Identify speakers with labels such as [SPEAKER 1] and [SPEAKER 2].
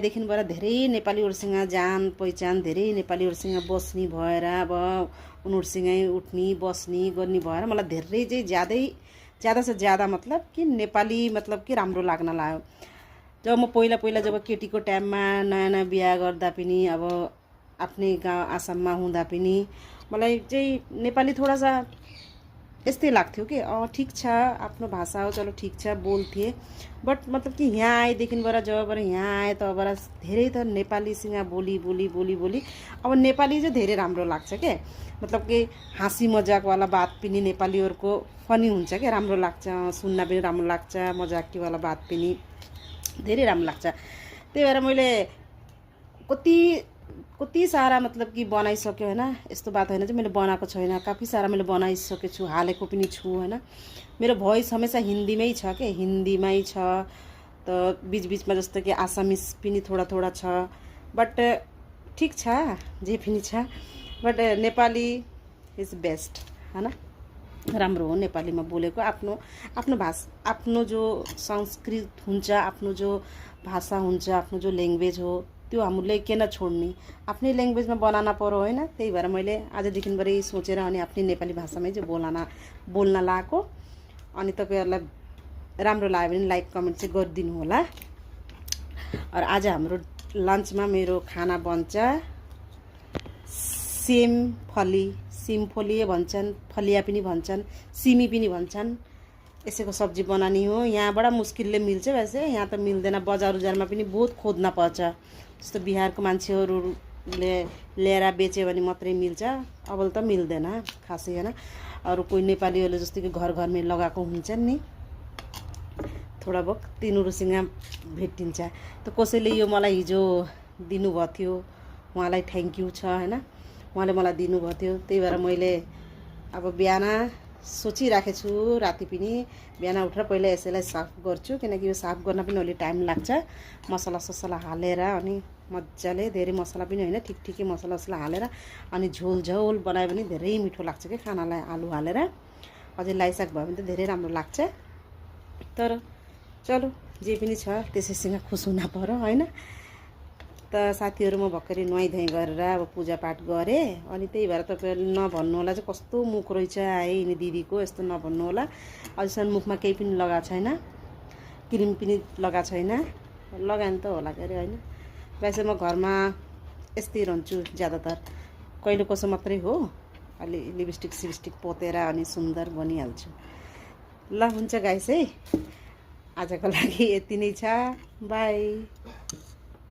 [SPEAKER 1] देखिबाट धेरै नेपालीहरूसँग जान पहिचान धेरै नेपालीहरूसँग बस्ने भएर अब उनीहरूसँगै उठ्ने बस्ने गर्ने भएर मलाई धेरै चाहिँ ज्यादा से ज्यादा मतलब कि नेपाली मतलब कि राम्रो लाग्न लाग्यो। जब म पहिला पहिला जब केटीको टाइममा नयाँ नयाँ बिहा गर्दा पनि अब आफ्नै गाउँ आसाममा हुँदा पनि मलाई चाहिँ नेपाली थोडा सा यस्तै लाग्थ्यो कि ठिक छ आफ्नो भाषा हो चलो ठिक छ बोल्थेँ। बट मतलब कि यहाँ आएदेखिबाट जबबाट यहाँ आएँ तबबाट धेरै त नेपालीसँग बोली बोली बोली बोली अब नेपाली चाहिँ धेरै राम्रो लाग्छ के। मतलब कि हाँसी मजाकवाला बात पनि नेपालीहरूको फनी हुन्छ क्या, राम्रो लाग्छ, सुन्न पनि राम्रो लाग्छ, मजाकीवाला बात पनि धेरै राम्रो लाग्छ। त्यही भएर मैले कति सारा मतलब कि बनाइसक्यो होइन, यस्तो बात होइन चाहिँ मैले बनाएको छैन, काफी सारा मैले बनाइसकेको छु, हालेको पनि छु होइन। मेरो भोइस हमेसा हिन्दीमै छ के, हिन्दीमै छ त बिचबिचमा जस्तो कि आसामिस पनि थोडा थोडा छ। बट ठिक छ जे पनि छ, बट नेपाली इज बेस्ट होइन, राम्रो हो नेपालीमा बोलेको। आफ्नो भाषा आफ्नो जो संस्कृत हुन्छ, आफ्नो जो भाषा हुन्छ, आफ्नो जो ल्याङ्ग्वेज हो त्यो हामीले किन छोड्ने, आफ्नै ल्याङ्ग्वेजमा बनाउन पर्यो होइन। त्यही भएर मैले आजदेखिबाट सोचेर अनि आफ्नै नेपाली भाषामै चाहिँ बोल्न लगाएको। अनि तपाईँहरूलाई राम्रो लाग्यो भने लाइक कमेन्ट चाहिँ गरिदिनु होला। और आज हाम्रो लन्चमा मेरो खाना बन्छ सिमफली भन्छन्, फलिया पनि भन्छन्, सिमी पनि भन्छन्, यसैको सब्जी बनानी हो। यहाँ बडा मुस्किलले मिल्छ, वैसे यहाँ त मिल्दैन, बजार उजारमा पनि बहुत खोज्न पर्छ। जस्तो बिहारको मान्छेहरूले ल्याएर बेच्यो भने मात्रै मिल्छ, अब त मिल्दैन खासै होइन। अरू कोही नेपालीहरूले जस्तो कि घर घरमै लगाएको हुन्छन् नि, थोडा बहुत तिनीहरूसँग भेटिन्छ। त कसैले यो मलाई हिजो दिनुभएको थियो, उहाँलाई थ्याङ्क यू छ होइन, उहाँले मलाई दिनुभएको थियो। त्यही भएर मैले अब बिहान सोचिराखेको छु, राति पनि बिहान उठेर पहिला यसैलाई साफ गर्छु, किनकि यो साफ गर्न पनि अलि टाइम लाग्छ। मसला ससला हालेर अनि मजाले, धेरै मसला पनि होइन, ठिकै मसला ससला हालेर अनि झोल बनायो भने धेरै मिठो लाग्छ क्या खानालाई। आलु हालेर अझै लाइ साग भयो भने त धेरै राम्रो लाग्छ। तर चलो जे पनि छ त्यसैसँग खुस हुन पर्यो होइन। त साथीहरू म भर्खरै नुहाइधुवाइ गरेर अब पूजापाठ गरेँ। अनि त्यही भएर तपाईँहरूले नभन्नु होला चाहिँ कस्तो मुख रहेछ है यिनी दिदीको, यस्तो नभन्नु होला। अझैसम्म मुखमा केही पनि लगाएको छैन, क्रिम पनि लगाएको छैन, लगायो त होला के अरे होइन। वैसे म घरमा यस्तै रहन्छु ज्यादातर, कहिले कसो मात्रै हो अलि लिपस्टिक सिपस्टिक पोतेर अनि सुन्दर बनिहाल्छु। ल हुन्छ गाइस है, आजको लागि यति नै छ, बाई।